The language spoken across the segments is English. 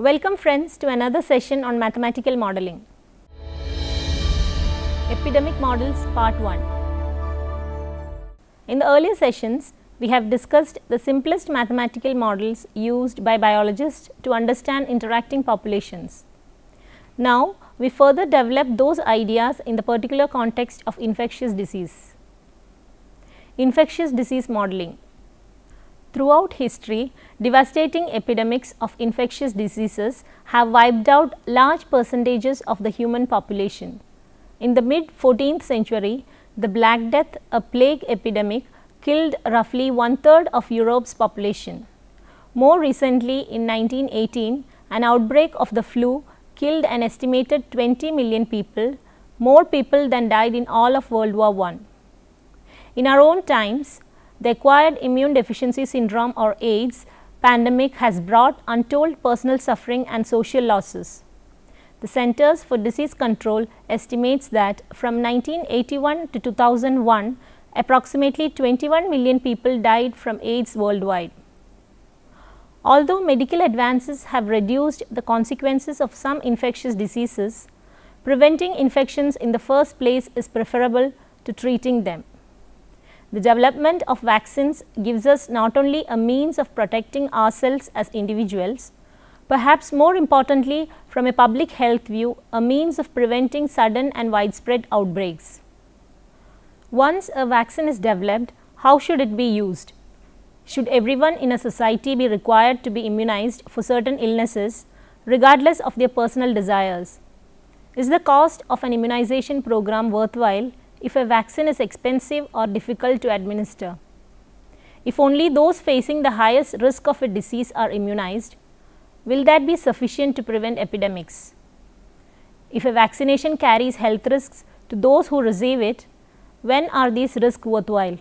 Welcome friends to another session on mathematical modeling. Epidemic Models Part 1. In the earlier sessions, we have discussed the simplest mathematical models used by biologists to understand interacting populations. Now, we further develop those ideas in the particular context of infectious disease. Infectious disease modeling. Throughout history, devastating epidemics of infectious diseases have wiped out large percentages of the human population. In the mid-14th century, the Black Death, a plague epidemic, killed roughly one-third of Europe's population. More recently, in 1918, an outbreak of the flu killed an estimated 20 million people, more people than died in all of World War I. In our own times, the acquired immune deficiency syndrome or AIDS pandemic has brought untold personal suffering and social losses. The Centers for Disease Control estimates that from 1981 to 2001, approximately 21 million people died from AIDS worldwide. Although medical advances have reduced the consequences of some infectious diseases, preventing infections in the first place is preferable to treating them. The development of vaccines gives us not only a means of protecting ourselves as individuals, perhaps more importantly from a public health view, a means of preventing sudden and widespread outbreaks. Once a vaccine is developed, how should it be used? Should everyone in a society be required to be immunized for certain illnesses, regardless of their personal desires? Is the cost of an immunization program worthwhile if a vaccine is expensive or difficult to administer? If only those facing the highest risk of a disease are immunized, will that be sufficient to prevent epidemics? If a vaccination carries health risks to those who receive it, when are these risks worthwhile?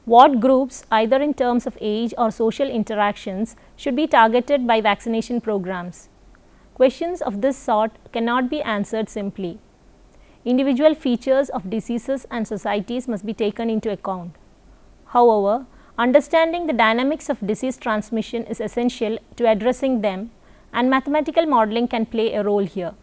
What groups, either in terms of age or social interactions, should be targeted by vaccination programs? Questions of this sort cannot be answered simply. Individual features of diseases and societies must be taken into account. However, understanding the dynamics of disease transmission is essential to addressing them, and mathematical modeling can play a role here.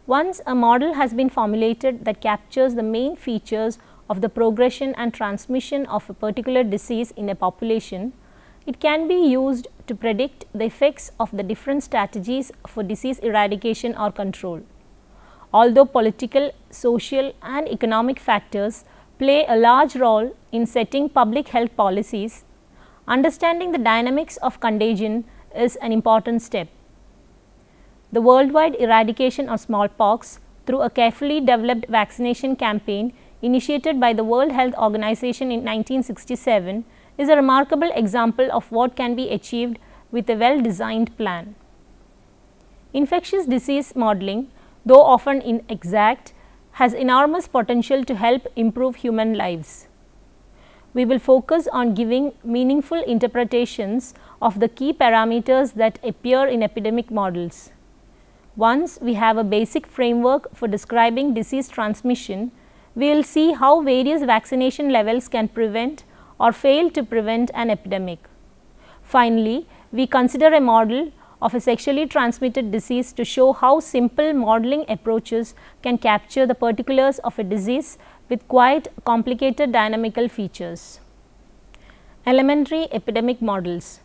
Once a model has been formulated that captures the main features of the progression and transmission of a particular disease in a population, it can be used to predict the effects of the different strategies for disease eradication or control. Although political, social and economic factors play a large role in setting public health policies, understanding the dynamics of contagion is an important step. The worldwide eradication of smallpox through a carefully developed vaccination campaign initiated by the World Health Organization in 1967 is a remarkable example of what can be achieved with a well-designed plan. Infectious disease modeling, though often inexact, has enormous potential to help improve human lives. We will focus on giving meaningful interpretations of the key parameters that appear in epidemic models. Once we have a basic framework for describing disease transmission, we will see how various vaccination levels can prevent or fail to prevent an epidemic. Finally, we consider a model of a sexually transmitted disease to show how simple modeling approaches can capture the particulars of a disease with quite complicated dynamical features. Elementary epidemic models.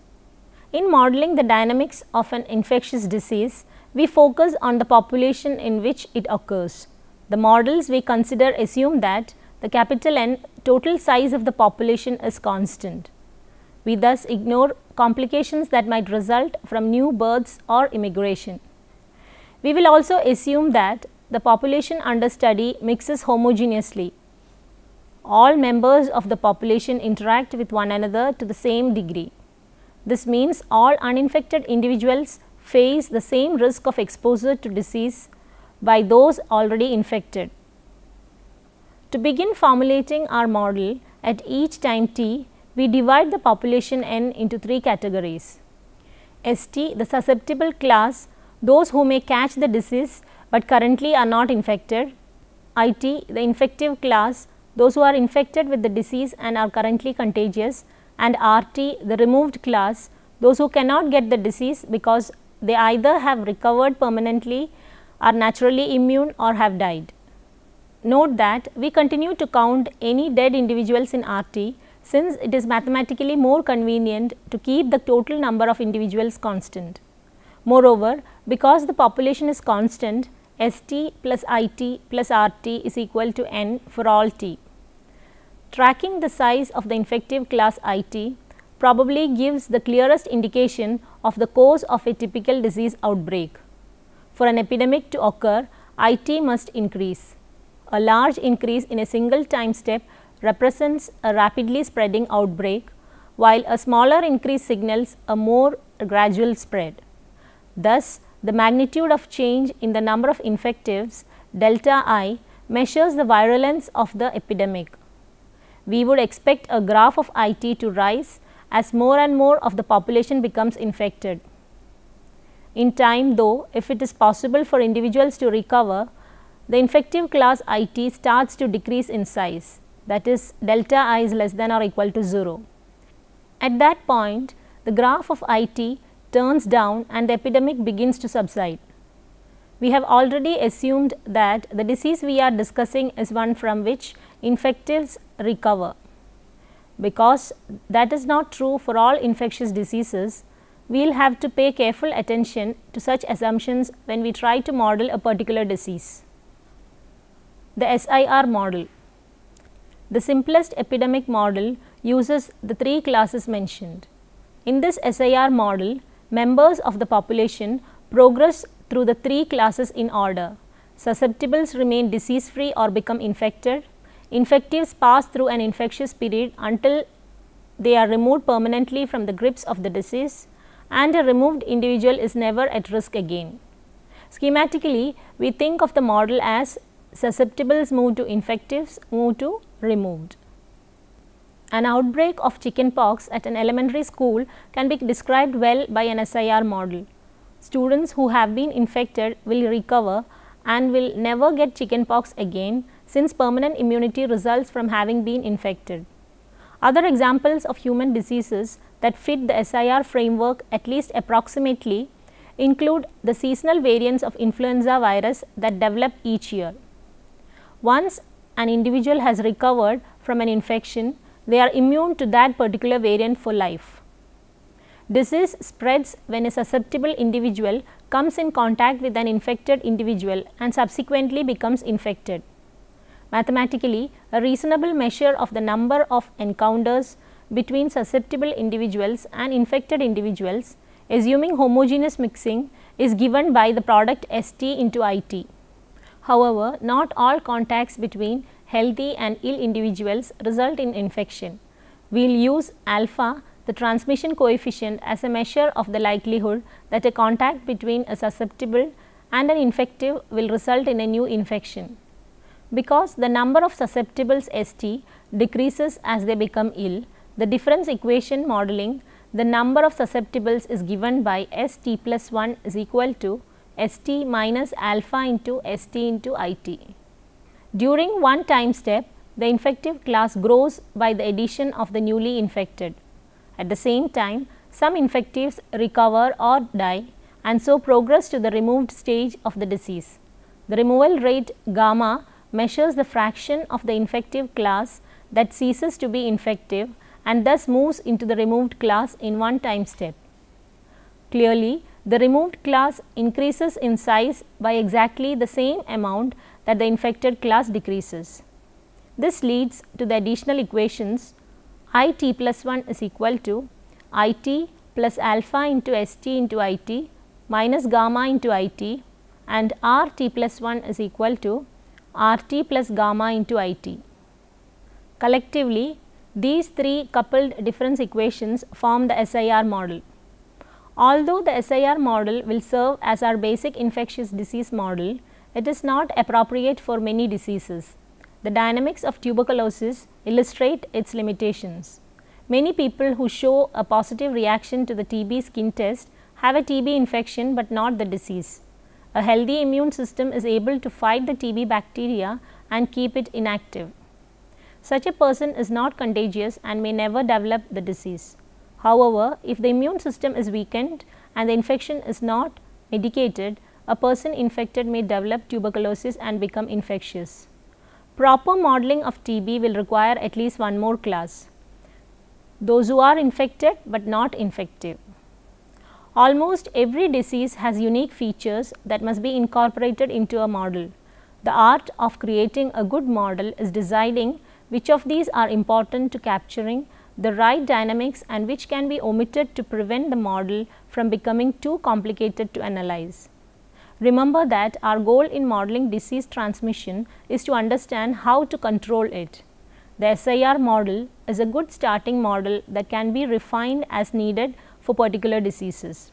In modeling the dynamics of an infectious disease, we focus on the population in which it occurs. The models we consider assume that the capital N total size of the population is constant. We thus ignore complications that might result from new births or immigration. We will also assume that the population under study mixes homogeneously. All members of the population interact with one another to the same degree. This means all uninfected individuals face the same risk of exposure to disease by those already infected. To begin formulating our model at each time t, we divide the population N into three categories. St, the susceptible class, those who may catch the disease but currently are not infected. It, the infective class, those who are infected with the disease and are currently contagious. And Rt, the removed class, those who cannot get the disease because they either have recovered permanently, are naturally immune, or have died. Note that we continue to count any dead individuals in RT, since it is mathematically more convenient to keep the total number of individuals constant. Moreover, because the population is constant, ST plus IT plus RT is equal to N for all T. Tracking the size of the infective class IT probably gives the clearest indication of the course of a typical disease outbreak. For an epidemic to occur, IT must increase. A large increase in a single time step represents a rapidly spreading outbreak, while a smaller increase signals a more gradual spread. Thus, the magnitude of change in the number of infectives, delta I, measures the virulence of the epidemic. We would expect a graph of IT to rise as more and more of the population becomes infected. In time, though, if it is possible for individuals to recover, the infective class IT starts to decrease in size, that is, delta I is less than or equal to 0. At that point, the graph of IT turns down and the epidemic begins to subside. We have already assumed that the disease we are discussing is one from which infectives recover. Because that is not true for all infectious diseases, we will have to pay careful attention to such assumptions when we try to model a particular disease. The SIR model. The simplest epidemic model uses the three classes mentioned. In this SIR model, members of the population progress through the three classes in order. Susceptibles remain disease free or become infected. Infectives pass through an infectious period until they are removed permanently from the grips of the disease, and a removed individual is never at risk again. Schematically, we think of the model as susceptibles move to infectives move to removed. An outbreak of chickenpox at an elementary school can be described well by an SIR model. Students who have been infected will recover and will never get chickenpox again, since permanent immunity results from having been infected. Other examples of human diseases that fit the SIR framework at least approximately include the seasonal variants of influenza virus that develop each year. Once an individual has recovered from an infection, they are immune to that particular variant for life. Disease spreads when a susceptible individual comes in contact with an infected individual and subsequently becomes infected. Mathematically, a reasonable measure of the number of encounters between susceptible individuals and infected individuals, assuming homogeneous mixing, is given by the product ST into IT. However, not all contacts between healthy and ill individuals result in infection. We will use alpha, the transmission coefficient, as a measure of the likelihood that a contact between a susceptible and an infective will result in a new infection. Because the number of susceptibles ST decreases as they become ill, the difference equation modeling the number of susceptibles is given by ST plus 1 is equal to ST minus alpha into ST into IT. During one time step, the infective class grows by the addition of the newly infected. At the same time, some infectives recover or die and so progress to the removed stage of the disease. The removal rate gamma measures the fraction of the infective class that ceases to be infective and thus moves into the removed class in one time step. Clearly, the removed class increases in size by exactly the same amount that the infected class decreases. This leads to the additional equations IT plus 1 is equal to IT plus alpha into ST into IT minus gamma into IT, and RT plus 1 is equal to RT plus gamma into IT. Collectively, these three coupled difference equations form the SIR model. Although the SIR model will serve as our basic infectious disease model, it is not appropriate for many diseases. The dynamics of tuberculosis illustrate its limitations. Many people who show a positive reaction to the TB skin test have a TB infection but not the disease. A healthy immune system is able to fight the TB bacteria and keep it inactive. Such a person is not contagious and may never develop the disease. However, if the immune system is weakened and the infection is not medicated, a person infected may develop tuberculosis and become infectious. Proper modeling of TB will require at least one more class, those who are infected but not infective. Almost every disease has unique features that must be incorporated into a model. The art of creating a good model is deciding which of these are important to capturing the right dynamics and which can be omitted to prevent the model from becoming too complicated to analyze. Remember that our goal in modeling disease transmission is to understand how to control it. The SIR model is a good starting model that can be refined as needed for particular diseases.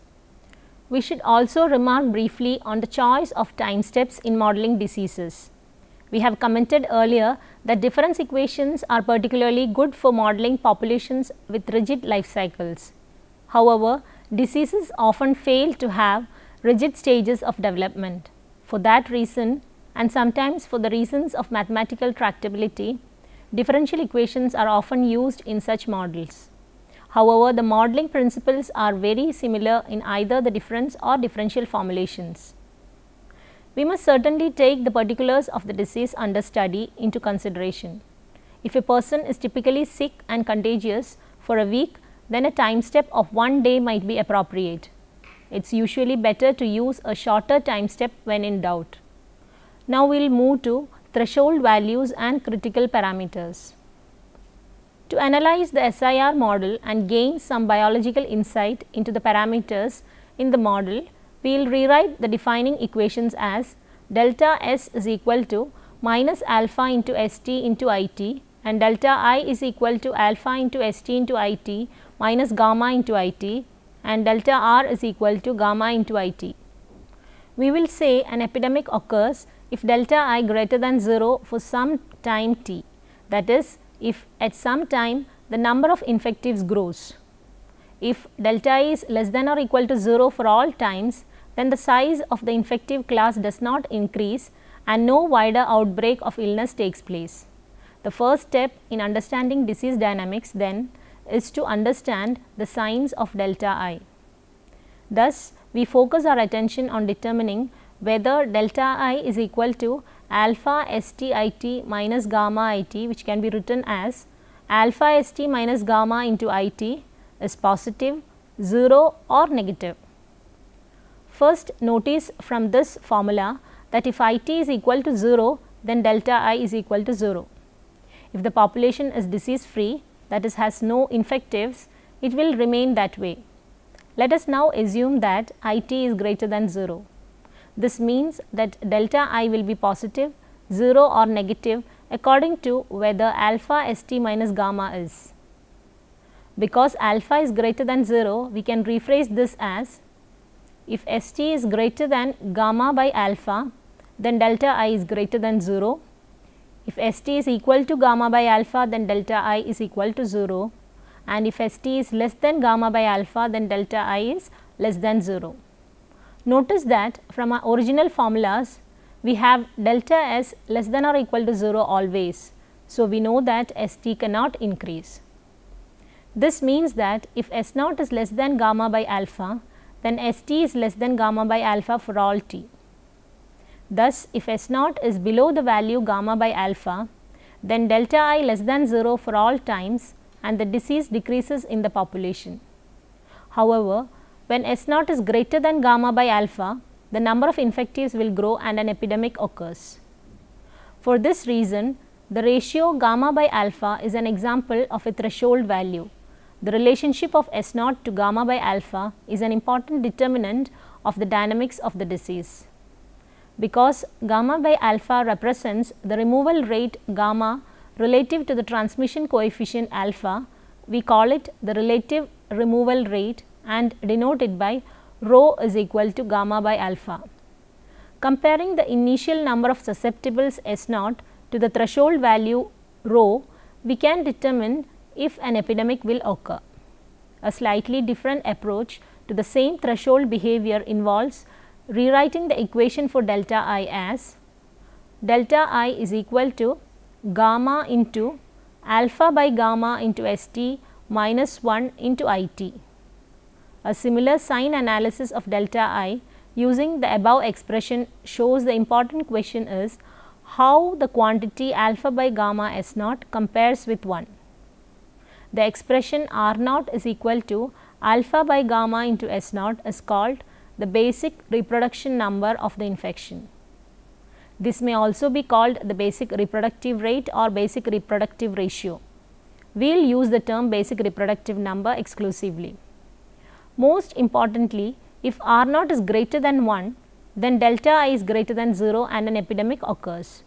We should also remark briefly on the choice of time steps in modeling diseases. We have commented earlier that difference equations are particularly good for modeling populations with rigid life cycles. However, diseases often fail to have rigid stages of development. For that reason, and sometimes for the reasons of mathematical tractability, differential equations are often used in such models. However, the modeling principles are very similar in either the difference or differential formulations. We must certainly take the particulars of the disease under study into consideration. If a person is typically sick and contagious for a week, then a time step of 1 day might be appropriate. It is usually better to use a shorter time step when in doubt. Now, we will move to threshold values and critical parameters. To analyze the SIR model and gain some biological insight into the parameters in the model, we will rewrite the defining equations as delta S is equal to minus alpha into ST into IT and delta I is equal to alpha into ST into IT minus gamma into IT and delta R is equal to gamma into IT. We will say an epidemic occurs if delta I greater than 0 for some time t, that is, if at some time the number of infectives grows. If delta I is less than or equal to 0 for all times, then the size of the infective class does not increase and no wider outbreak of illness takes place. The first step in understanding disease dynamics then is to understand the signs of delta I. Thus, we focus our attention on determining whether delta I is equal to alpha STIT minus gamma IT, which can be written as alpha ST minus gamma into IT is positive, 0 or negative. First, notice from this formula that if IT is equal to 0, then delta I is equal to 0. If the population is disease free, that is has no infectives, it will remain that way. Let us now assume that IT is greater than 0. This means that delta I will be positive, 0 or negative according to whether alpha ST minus gamma is. Because alpha is greater than 0, we can rephrase this as if ST is greater than gamma by alpha, then delta I is greater than 0. If ST is equal to gamma by alpha, then delta I is equal to 0, and if ST is less than gamma by alpha, then delta I is less than 0. Notice that from our original formulas, we have delta S less than or equal to 0 always. So, we know that ST cannot increase. This means that if S naught is less than gamma by alpha, then ST is less than gamma by alpha for all t. Thus, if S naught is below the value gamma by alpha, then delta I less than 0 for all times and the disease decreases in the population. However, when S naught is greater than gamma by alpha, the number of infectives will grow and an epidemic occurs. For this reason, the ratio gamma by alpha is an example of a threshold value. The relationship of S naught to gamma by alpha is an important determinant of the dynamics of the disease. Because gamma by alpha represents the removal rate gamma relative to the transmission coefficient alpha, we call it the relative removal rate and denote it by rho is equal to gamma by alpha. Comparing the initial number of susceptibles S naught to the threshold value rho, we can determine if an epidemic will occur. A slightly different approach to the same threshold behavior involves rewriting the equation for delta I as delta I is equal to gamma into alpha by gamma into ST minus 1 into IT. A similar sign analysis of delta I using the above expression shows the important question is how the quantity alpha by gamma S naught compares with 1. The expression R naught is equal to alpha by gamma into S naught is called the basic reproduction number of the infection. This may also be called the basic reproductive rate or basic reproductive ratio. We will use the term basic reproductive number exclusively. Most importantly, if R naught is greater than 1, then delta I is greater than 0 and an epidemic occurs.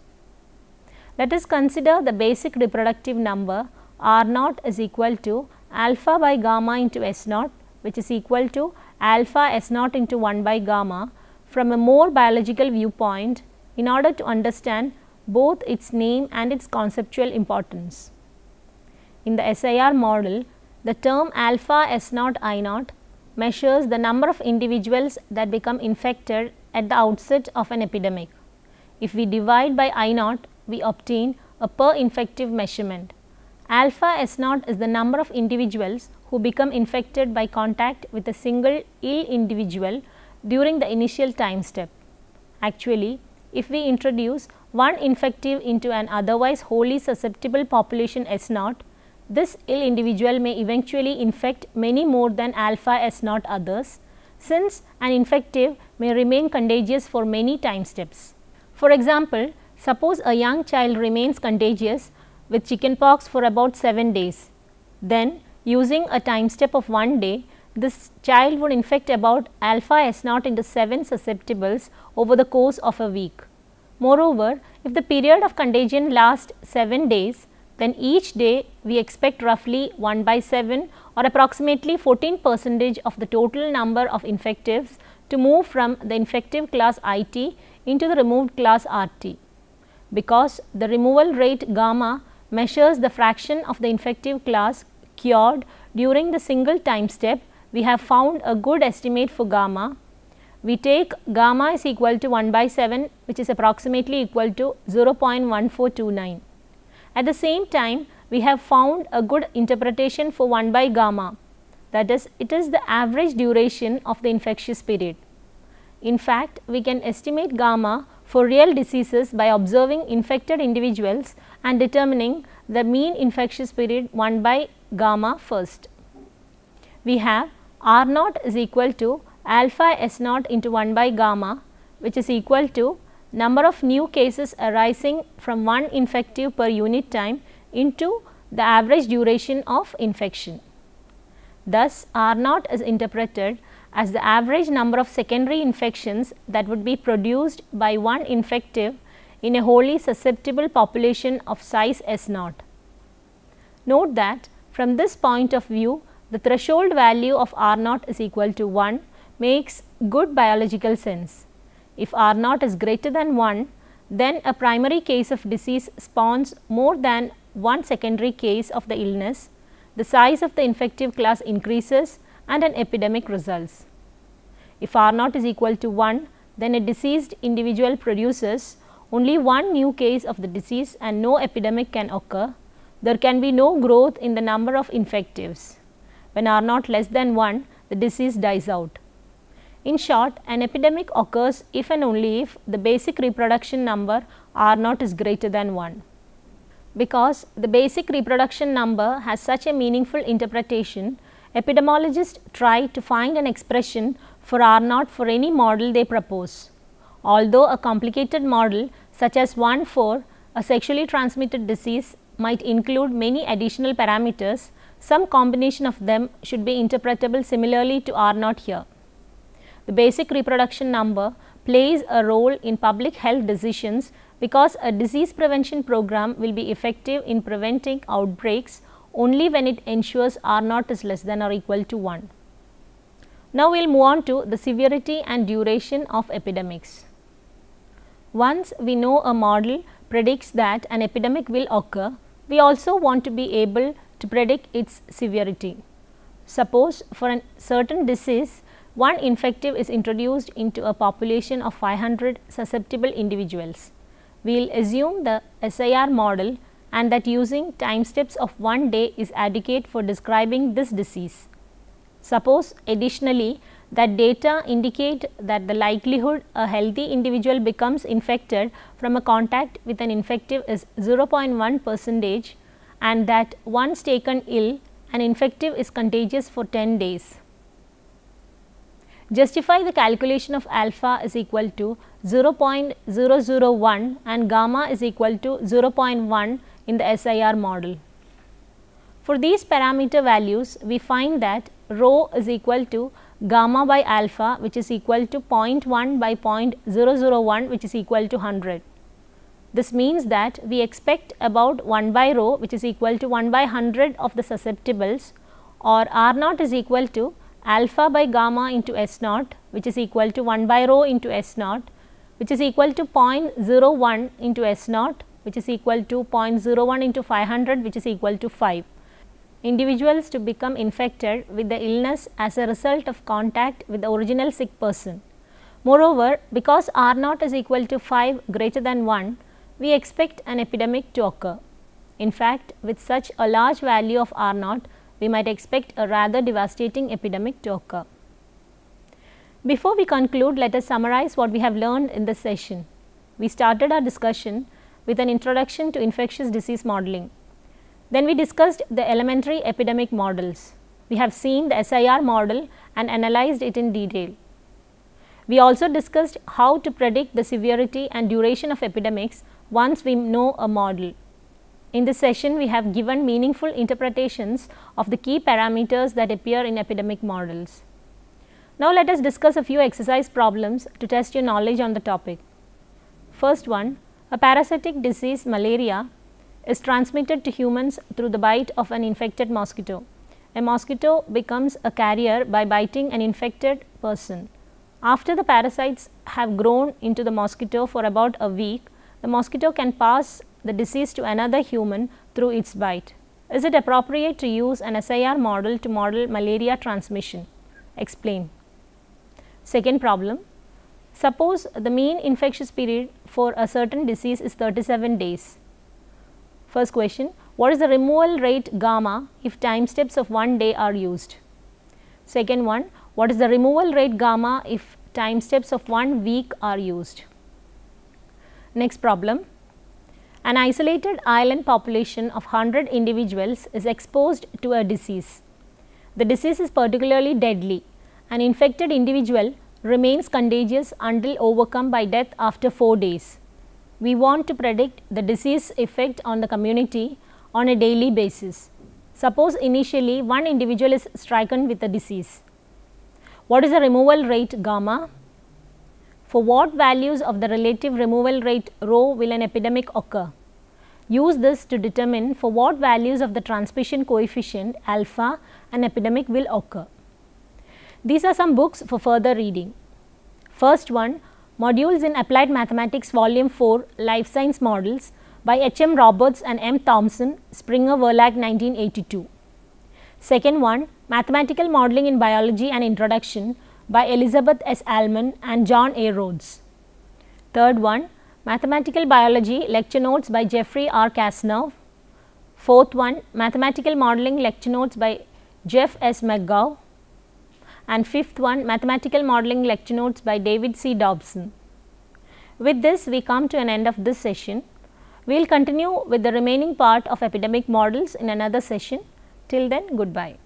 Let us consider the basic reproductive number R naught is equal to alpha by gamma into S naught, which is equal to alpha S naught into 1 by gamma from a more biological viewpoint in order to understand both its name and its conceptual importance. In the SIR model, the term alpha S naught I naught measures the number of individuals that become infected at the outset of an epidemic. If we divide by I naught, we obtain a per infective measurement. Alpha S naught is the number of individuals who become infected by contact with a single ill individual during the initial time step. Actually, if we introduce one infective into an otherwise wholly susceptible population S naught, this ill individual may eventually infect many more than alpha S naught others, since an infective may remain contagious for many time steps. For example, suppose a young child remains contagious with chickenpox for about 7 days. Then, using a time step of 1 day, this child would infect about alpha S naught into 7 susceptibles over the course of a week. Moreover, if the period of contagion lasts 7 days, then each day we expect roughly 1 by 7 or approximately 14% of the total number of infectives to move from the infective class IT into the removed class RT. Because the removal rate gamma measures the fraction of the infective class cured during the single time step, we have found a good estimate for gamma. We take gamma is equal to 1 by 7, which is approximately equal to 0.1429. At the same time, we have found a good interpretation for 1 by gamma, that is, it is the average duration of the infectious period. In fact, we can estimate gamma for real diseases by observing infected individuals and determining the mean infectious period 1 by gamma first. We have R naught is equal to alpha S naught into 1 by gamma, which is equal to number of new cases arising from one infective per unit time into the average duration of infection. Thus, R naught is interpreted as the average number of secondary infections that would be produced by one infective in a wholly susceptible population of size S naught. Note that from this point of view, the threshold value of R naught is equal to 1 makes good biological sense. If R naught is greater than 1, then a primary case of disease spawns more than one secondary case of the illness, the size of the infective class increases and an epidemic results. If R naught is equal to 1, then a deceased individual produces only one new case of the disease and no epidemic can occur. There can be no growth in the number of infectives. When R naught less than 1, the disease dies out. In short, an epidemic occurs if and only if the basic reproduction number R naught is greater than 1. Because the basic reproduction number has such a meaningful interpretation, epidemiologists try to find an expression for R naught for any model they propose. Although a complicated model such as 1-4, a sexually transmitted disease, might include many additional parameters, some combination of them should be interpretable similarly to R naught here. The basic reproduction number plays a role in public health decisions because a disease prevention program will be effective in preventing outbreaks only when it ensures R naught is less than or equal to 1. Now, we will move on to the severity and duration of epidemics. Once we know a model predicts that an epidemic will occur, we also want to be able to predict its severity. Suppose for a certain disease, one infective is introduced into a population of 500 susceptible individuals. We will assume the SIR model and that using time steps of 1 day is adequate for describing this disease. Suppose additionally that data indicate that the likelihood a healthy individual becomes infected from a contact with an infective is 0.1% and that once taken ill, an infective is contagious for 10 days. Justify the calculation of alpha is equal to 0.001 and gamma is equal to 0.1 in the SIR model. For these parameter values, we find that rho is equal to gamma by alpha, which is equal to 0.1 by 0.001, which is equal to 100. This means that we expect about 1 by rho, which is equal to 1 by 100 of the susceptibles, or R naught is equal to alpha by gamma into S naught, which is equal to 1 by rho into S naught, which is equal to 0.01 into S naught, which is equal to 0.01 into 500, which is equal to 5. Individuals to become infected with the illness as a result of contact with the original sick person. Moreover, because R naught is equal to 5 greater than 1, we expect an epidemic to occur. In fact, with such a large value of R naught, we might expect a rather devastating epidemic to occur. Before we conclude, let us summarize what we have learned in this session. We started our discussion with an introduction to infectious disease modeling. Then we discussed the elementary epidemic models. We have seen the SIR model and analyzed it in detail. We also discussed how to predict the severity and duration of epidemics once we know a model. In this session, we have given meaningful interpretations of the key parameters that appear in epidemic models. Now, let us discuss a few exercise problems to test your knowledge on the topic. First one, a parasitic disease, malaria, is transmitted to humans through the bite of an infected mosquito. A mosquito becomes a carrier by biting an infected person. After the parasites have grown into the mosquito for about a week, the mosquito can pass the disease to another human through its bite. Is it appropriate to use an SIR model to model malaria transmission? Explain. Second problem, suppose the mean infectious period for a certain disease is 37 days. First question, what is the removal rate gamma if time steps of 1 day are used? Second one, what is the removal rate gamma if time steps of 1 week are used? Next problem, an isolated island population of 100 individuals is exposed to a disease. The disease is particularly deadly. An infected individual remains contagious until overcome by death after 4 days. We want to predict the disease effect on the community on a daily basis. Suppose initially one individual is stricken with the disease. What is the removal rate gamma? For what values of the relative removal rate rho will an epidemic occur? Use this to determine for what values of the transmission coefficient alpha an epidemic will occur. These are some books for further reading. First one, Modules in Applied Mathematics Volume 4 Life Science Models by H. M. Roberts and M. Thompson, Springer Verlag 1982. Second one, Mathematical Modeling in Biology and Introduction by Elizabeth S. Allman and John A. Rhodes. Third one, Mathematical Biology Lecture Notes by Jeffrey R. Kasnov. Fourth one, Mathematical Modeling Lecture Notes by Jeff S. McGough. And fifth one, Mathematical Modeling Lecture Notes by David C. Dobson. With this, we come to an end of this session. We will continue with the remaining part of epidemic models in another session. Till then, goodbye.